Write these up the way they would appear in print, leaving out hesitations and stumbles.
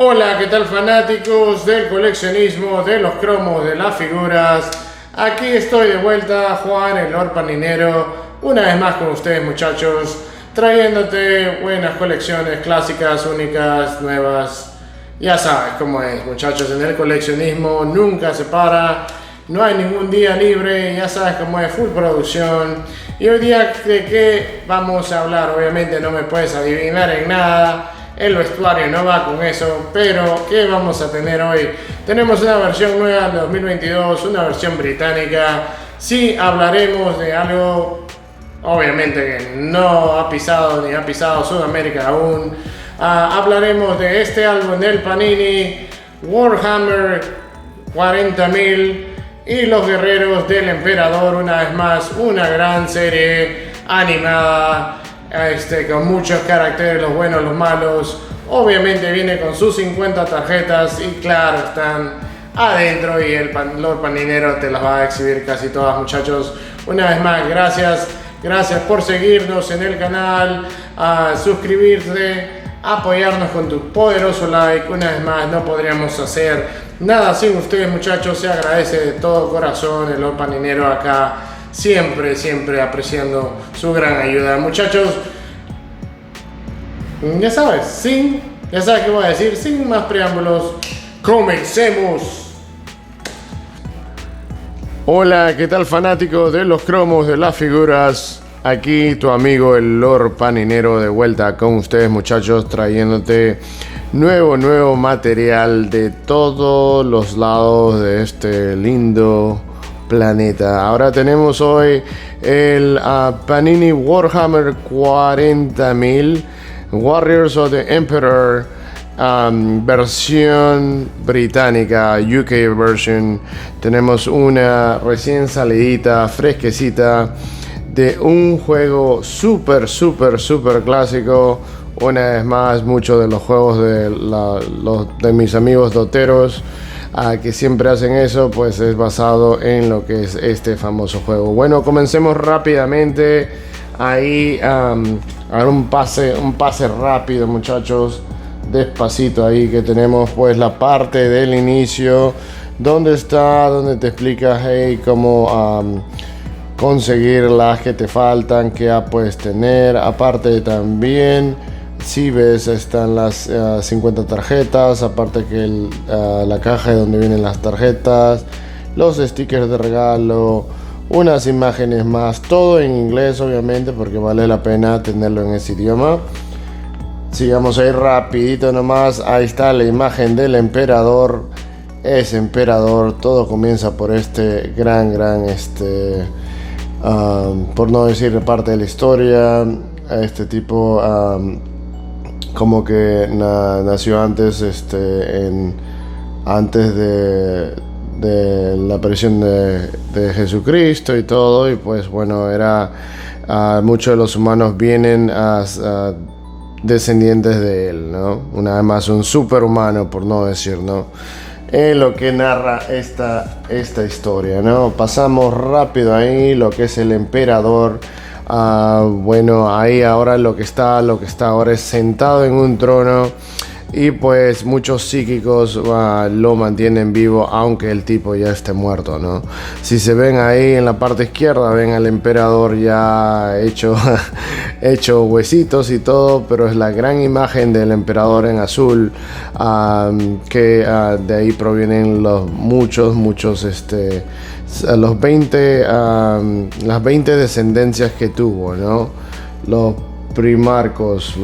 Hola, ¿qué tal fanáticos del coleccionismo, de los cromos, de las figuras? Aquí estoy de vuelta, Juan, el Lord Paninero, una vez más con ustedes muchachos, trayéndote buenas colecciones clásicas, únicas, nuevas. Ya sabes cómo es muchachos, en el coleccionismo nunca se para, no hay ningún día libre, ya sabes cómo es, full producción. Y hoy día, ¿de qué vamos a hablar? Obviamente no me puedes adivinar en nada. El vestuario no va con eso, pero ¿qué vamos a tener hoy? Tenemos una versión nueva de 2022, una versión británica. Sí hablaremos de algo, obviamente, que no ha pisado ni ha pisado Sudamérica aún. Hablaremos de este álbum del Panini, Warhammer 40.000 y los guerreros del emperador, una vez más, una gran serie animada. Con muchos caracteres, los buenos, los malos. Obviamente viene con sus 50 tarjetas y claro, están adentro y el Lord Paninero te las va a exhibir casi todas muchachos. Una vez más, gracias por seguirnos en el canal, a suscribirte, apoyarnos con tu poderoso like. Una vez más, no podríamos hacer nada sin ustedes muchachos, se agradece de todo corazón el Lord Paninero acá. Siempre apreciando su gran ayuda. Muchachos, ya sabes qué voy a decir. Sin más preámbulos, comencemos. Hola, ¿qué tal fanáticos de los cromos, de las figuras? Aquí tu amigo el Lord Paninero de vuelta con ustedes muchachos, trayéndote nuevo material de todos los lados de este lindo planeta. Ahora tenemos hoy el Panini Warhammer 40.000 Warriors of the Emperor, versión británica, UK version. Tenemos una recién salidita, fresquecita, de un juego súper clásico. Una vez más, muchos de los juegos de mis amigos doteros que siempre hacen eso, pues es basado en lo que es este famoso juego. Bueno, comencemos rápidamente ahí a un pase rápido muchachos, despacito ahí, que tenemos pues la parte del inicio donde te explica cómo conseguir las que te faltan, que ya puedes tener. Aparte también, si ves, están las 50 tarjetas, aparte que la caja de donde vienen las tarjetas, los stickers de regalo, unas imágenes más, todo en inglés obviamente porque vale la pena tenerlo en ese idioma. Sigamos ahí rapidito nomás, ahí está la imagen del emperador, es emperador, todo comienza por este gran por no decir parte de la historia, este tipo como que nació antes antes de la aparición de Jesucristo y todo, y pues bueno, muchos de los humanos vienen descendientes de él, ¿no? Una vez más, un superhumano, por no decir, ¿no? Lo que narra esta historia, ¿no? Pasamos rápido ahí lo que es el emperador. Bueno, ahí ahora lo que está ahora es sentado en un trono, y pues muchos psíquicos lo mantienen vivo aunque el tipo ya esté muerto, ¿no? Si se ven ahí en la parte izquierda, ven al emperador ya hecho huesitos y todo, pero es la gran imagen del emperador en azul, que de ahí provienen muchos las 20 descendencias que tuvo, ¿no? Los primarcos,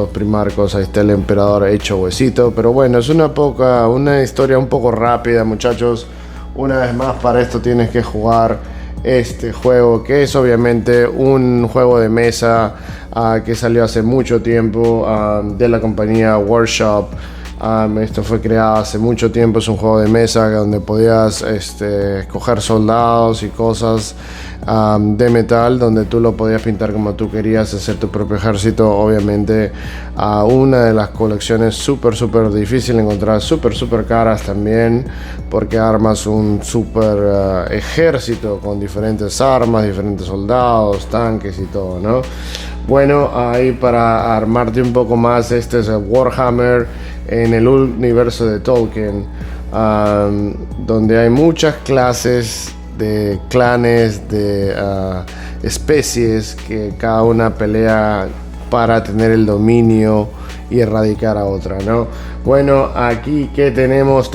ahí está el emperador hecho huesito. Pero bueno, es una historia un poco rápida muchachos. Una vez más, para esto tienes que jugar este juego, que es obviamente un juego de mesa que salió hace mucho tiempo, de la compañía Workshop. Esto fue creado hace mucho tiempo, es un juego de mesa donde podías escoger soldados y cosas de metal, donde tú lo podías pintar como tú querías, hacer tu propio ejército. Obviamente una de las colecciones súper difícil de encontrar, súper caras también, porque armas un súper ejército con diferentes armas, diferentes soldados, tanques y todo, ¿no? Bueno, ahí para armarte un poco más, este es el Warhammer en el universo de Tolkien, donde hay muchas clases de clanes, de especies que cada una pelea para tener el dominio y erradicar a otra, ¿no? Bueno, aquí que tenemos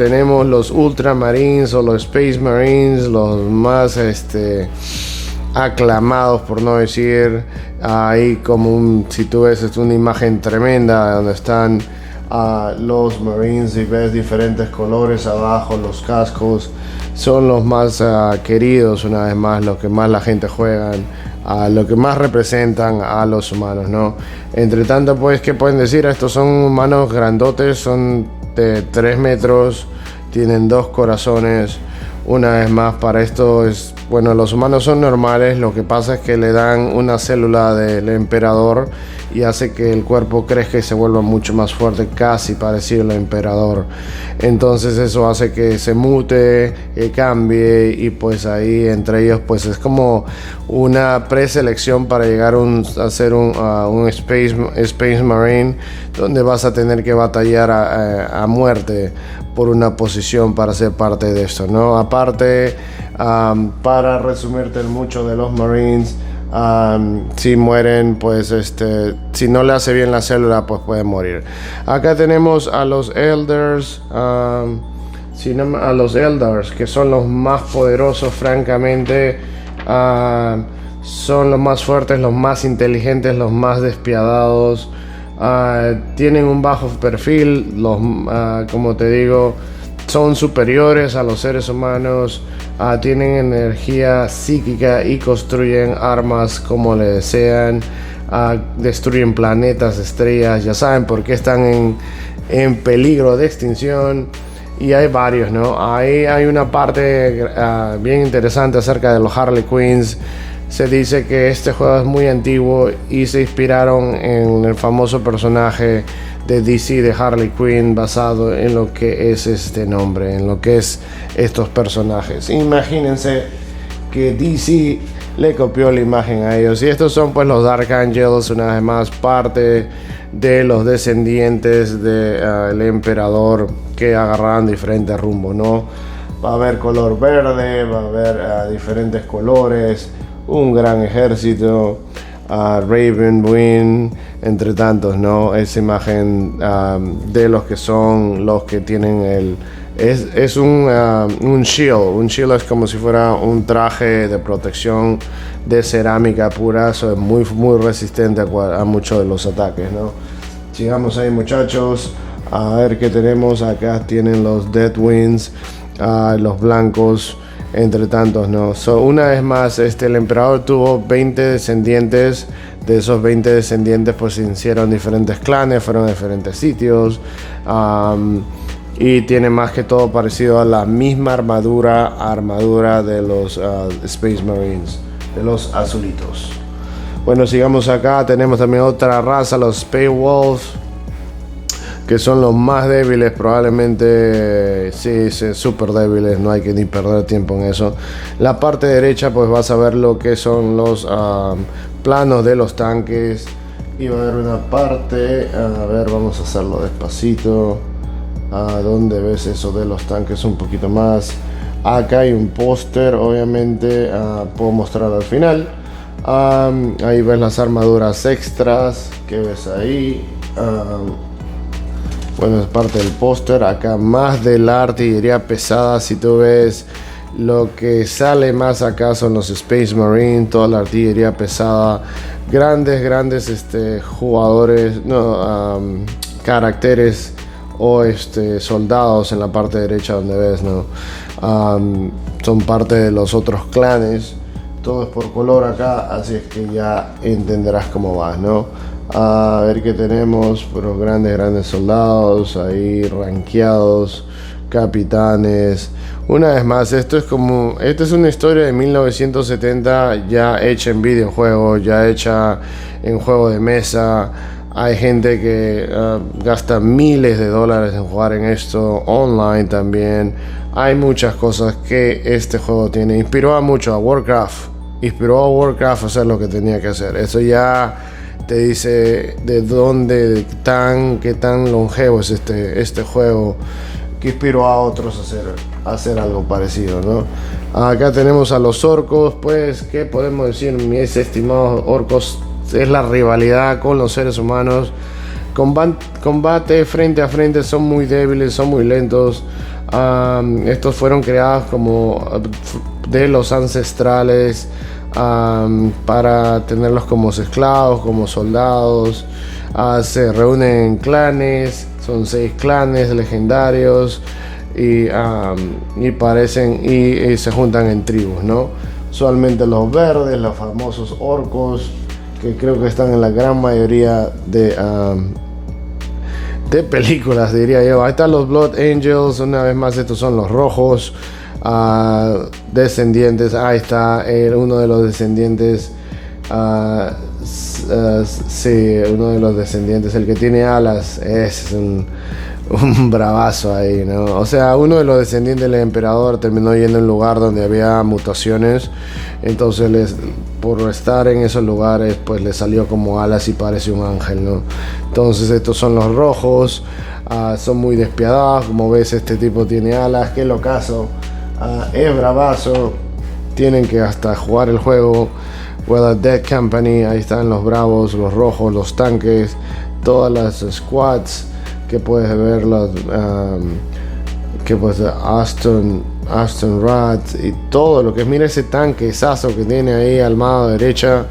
los Ultramarines o los Space Marines, los más aclamados, por no decir. Ahí como si tú ves, es una imagen tremenda donde están los Marines y ves diferentes colores abajo, los cascos son los más queridos, una vez más, los que más la gente juega, lo que más representan a los humanos, ¿no? Entre tanto, pues, ¿qué pueden decir? Estos son humanos grandotes, son de 3 metros, tienen 2 corazones. Una vez más, para esto es, bueno, los humanos son normales, lo que pasa es que le dan una célula del emperador y hace que el cuerpo crezca y se vuelva mucho más fuerte, casi parecido al emperador. Entonces eso hace que se mute, que cambie, y pues ahí entre ellos pues es como una preselección para llegar a ser un Space Marine, donde vas a tener que batallar a muerte por una posición para ser parte de esto, ¿no? Aparte, para resumirte mucho de los Marines, si mueren, pues si no le hace bien la célula, pues pueden morir. Acá tenemos a los Elders, a los Eldars, que son los más poderosos, francamente. Son los más fuertes, los más inteligentes, los más despiadados. Tienen un bajo perfil, como te digo, son superiores a los seres humanos, tienen energía psíquica y construyen armas como le desean, destruyen planetas, estrellas, ya saben por qué están en peligro de extinción. Y hay varios, ¿no? Ahí hay una parte bien interesante acerca de los Harley Quinns. Se dice que este juego es muy antiguo y se inspiraron en el famoso personaje de DC de Harley Quinn, basado en lo que es este nombre, en lo que es estos personajes. Imagínense que DC le copió la imagen a ellos. Y estos son pues los Dark Angels, una vez más parte de los descendientes del emperador, que agarraron diferentes rumbos, ¿no? Va a haber color verde, va a haber diferentes colores, un gran ejército, Ravenwyn, entre tantos, ¿no? Esa imagen de los que son los que tienen es un shield. Un shield es como si fuera un traje de protección de cerámica pura. Eso es muy, muy resistente a muchos de los ataques, ¿no? Sigamos ahí, muchachos. A ver qué tenemos. Acá tienen los Deathwings, los blancos, entre tantos, ¿no? Una vez más, el emperador tuvo 20 descendientes. De esos 20 descendientes, pues se hicieron diferentes clanes, fueron a diferentes sitios. Y tiene más que todo parecido a la misma armadura de los Space Marines, de los azulitos. Bueno, sigamos acá. Tenemos también otra raza, los Space Wolves, que son los más débiles, probablemente. Sí, súper débiles, no hay que ni perder tiempo en eso. La parte derecha, pues vas a ver lo que son los planos de los tanques. Y va a haber una parte, a ver, vamos a hacerlo despacito. ¿Dónde ves eso de los tanques un poquito más? Acá hay un póster, obviamente, puedo mostrar al final. Ahí ves las armaduras extras que ves ahí. Bueno, es parte del póster. Acá más de la artillería pesada. Si tú ves, lo que sale más acá son los Space Marine, toda la artillería pesada. Grandes jugadores, caracteres o soldados en la parte derecha donde ves, ¿no? Son parte de los otros clanes. Todo es por color acá, así es que ya entenderás cómo vas, ¿no? A ver qué tenemos, pero grandes soldados ahí rankeados, capitanes. Una vez más, esta es una historia de 1970 ya hecha en videojuego, ya hecha en juego de mesa. Hay gente que gasta miles de dólares en jugar en esto, online también. Hay muchas cosas que este juego tiene. Inspiró a Warcraft a hacer lo que tenía que hacer. Eso ya te dice de dónde, qué tan longevo es este juego, que inspiró a otros a hacer algo parecido, ¿no? Acá tenemos a los orcos. Pues, ¿qué podemos decir, mis estimados orcos? Es la rivalidad con los seres humanos. Combate frente a frente, son muy débiles, son muy lentos. Estos fueron creados como de los ancestrales, para tenerlos como esclavos, como soldados. Se reúnen en clanes, son 6 clanes legendarios, y se juntan en tribus, ¿no? Usualmente los verdes, los famosos orcos, que creo que están en la gran mayoría de películas, diría yo. Ahí están los Blood Angels, una vez más estos son los rojos, descendientes. Ahí está uno de los descendientes, sí, uno de los descendientes, el que tiene alas, es un bravazo ahí, ¿no? O sea, uno de los descendientes del emperador terminó yendo a un lugar donde había mutaciones, entonces por estar en esos lugares, pues le salió como alas y parece un ángel, ¿no? Entonces estos son los rojos, son muy despiadados. Como ves, este tipo tiene alas, qué locazo, es bravazo. Tienen que hasta jugar el juego. Well, Dead Company, ahí están los bravos, los rojos, los tanques, todas las squads que puedes ver, Aston Rat y todo lo que es. Mira ese tanquezazo que tiene ahí al lado derecha,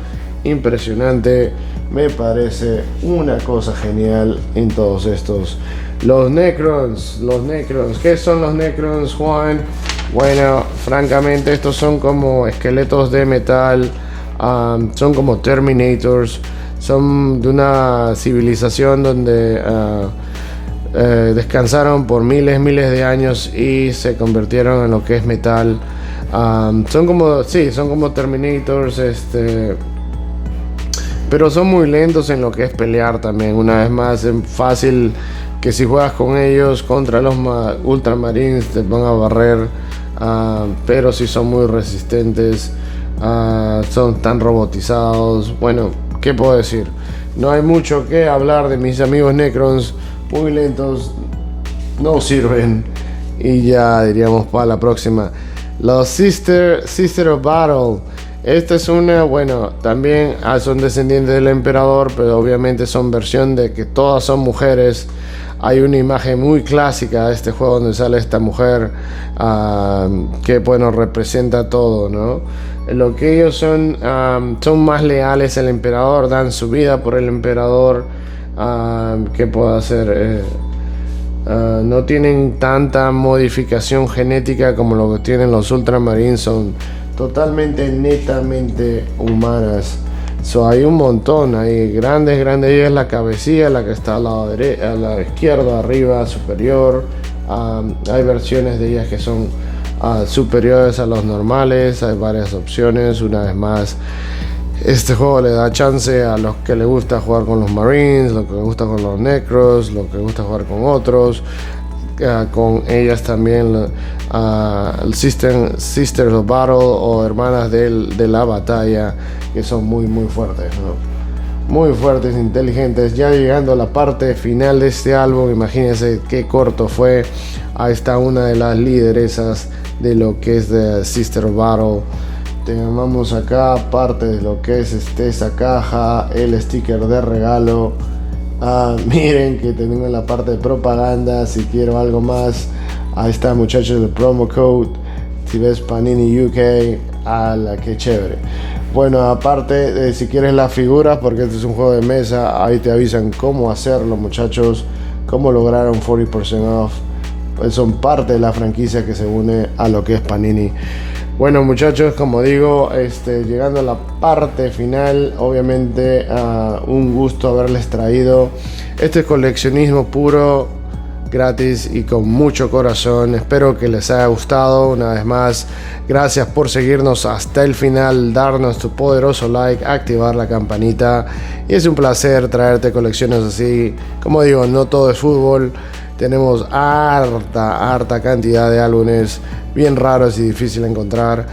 impresionante. Me parece una cosa genial en todos estos. Los Necrons, ¿qué son los Necrons, Juan? Bueno, francamente estos son como esqueletos de metal, son como Terminators, son de una civilización donde descansaron por miles de años y se convirtieron en lo que es metal. Son como Terminators, pero son muy lentos en lo que es pelear también. Una vez más, es fácil que si juegas con ellos contra los Ultramarines te van a barrer, pero sí son muy resistentes, son tan robotizados. Bueno, ¿qué puedo decir? No hay mucho que hablar de mis amigos Necrons. Muy lentos, no sirven. Y ya diríamos para la próxima, los Sister of Battle. Esta es una, bueno, también son descendientes del emperador, pero obviamente son versión de que todas son mujeres. Hay una imagen muy clásica de este juego donde sale esta mujer, que bueno, representa todo, ¿no? Lo que ellos son más leales al emperador, dan su vida por el emperador. ¿Qué puedo hacer? No tienen tanta modificación genética como lo que tienen los Ultramarines, son totalmente, netamente humanas. Hay un montón, hay grandes, ella es la cabecilla, la que está al lado a la izquierda, arriba, superior. Hay versiones de ellas que son superiores a los normales, hay varias opciones. Una vez más, este juego le da chance a los que les gusta jugar con los Marines, los que les gusta con los Necros, los que les gusta jugar con otros. Con ellas también, Sisters of Battle o hermanas de la batalla, que son muy fuertes, ¿no? Muy fuertes, inteligentes. Ya llegando a la parte final de este álbum, imagínense qué corto fue. Ahí está una de las lideresas de lo que es de Sister of Battle. Tenemos acá parte de lo que es esa caja, el sticker de regalo. Miren que tengo en la parte de propaganda. Si quiero algo más, ahí está, muchachos, el promo code. Si ves Panini UK, que chévere. Bueno, aparte de si quieres las figuras, porque este es un juego de mesa, ahí te avisan cómo hacerlo, muchachos, cómo lograr un 40% off. Pues son parte de la franquicia que se une a lo que es Panini. Bueno, muchachos, como digo, llegando a la parte final, obviamente un gusto haberles traído este coleccionismo puro, gratis y con mucho corazón. Espero que les haya gustado. Una vez más, gracias por seguirnos hasta el final, darnos tu poderoso like, activar la campanita, y es un placer traerte colecciones así. Como digo, no todo es fútbol. Tenemos harta cantidad de álbumes bien raros y difícil de encontrar.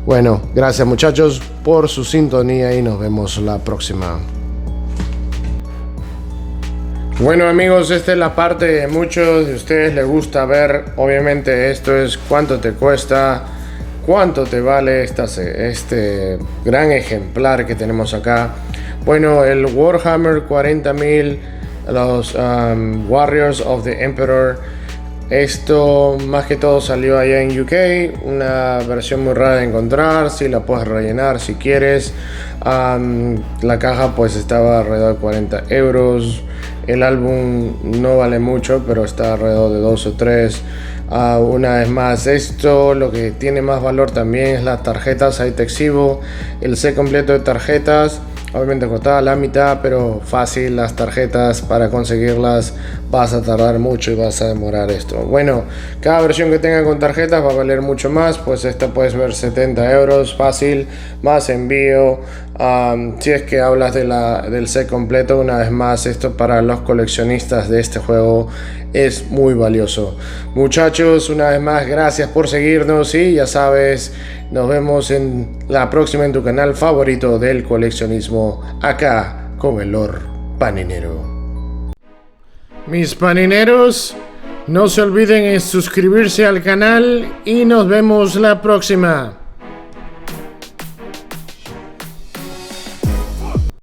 Bueno, gracias muchachos por su sintonía y nos vemos la próxima. Bueno amigos, esta es la parte de muchos de ustedes les gusta ver. Obviamente esto es cuánto te cuesta, cuánto te vale este gran ejemplar que tenemos acá. Bueno, el Warhammer 40.000, los Warriors of the Emperor. Esto más que todo salió allá en UK, una versión muy rara de encontrar, si la puedes rellenar si quieres. La caja pues estaba alrededor de 40 euros. El álbum no vale mucho, pero está alrededor de 2 o 3. Una vez más, esto lo que tiene más valor también es las tarjetas. Hay Texivo, el set completo de tarjetas. Obviamente costaba la mitad, pero fácil. Las tarjetas para conseguirlas vas a tardar mucho y vas a demorar esto. Bueno, cada versión que tenga con tarjetas va a valer mucho más. Pues esta puedes ver 70 euros fácil, más envío. Si es que hablas del set completo, una vez más, esto para los coleccionistas de este juego es muy valioso. Muchachos, una vez más, gracias por seguirnos y ya sabes, nos vemos en la próxima en tu canal favorito del coleccionismo, acá con el Lord Paninero. Mis panineros, no se olviden en suscribirse al canal y nos vemos la próxima.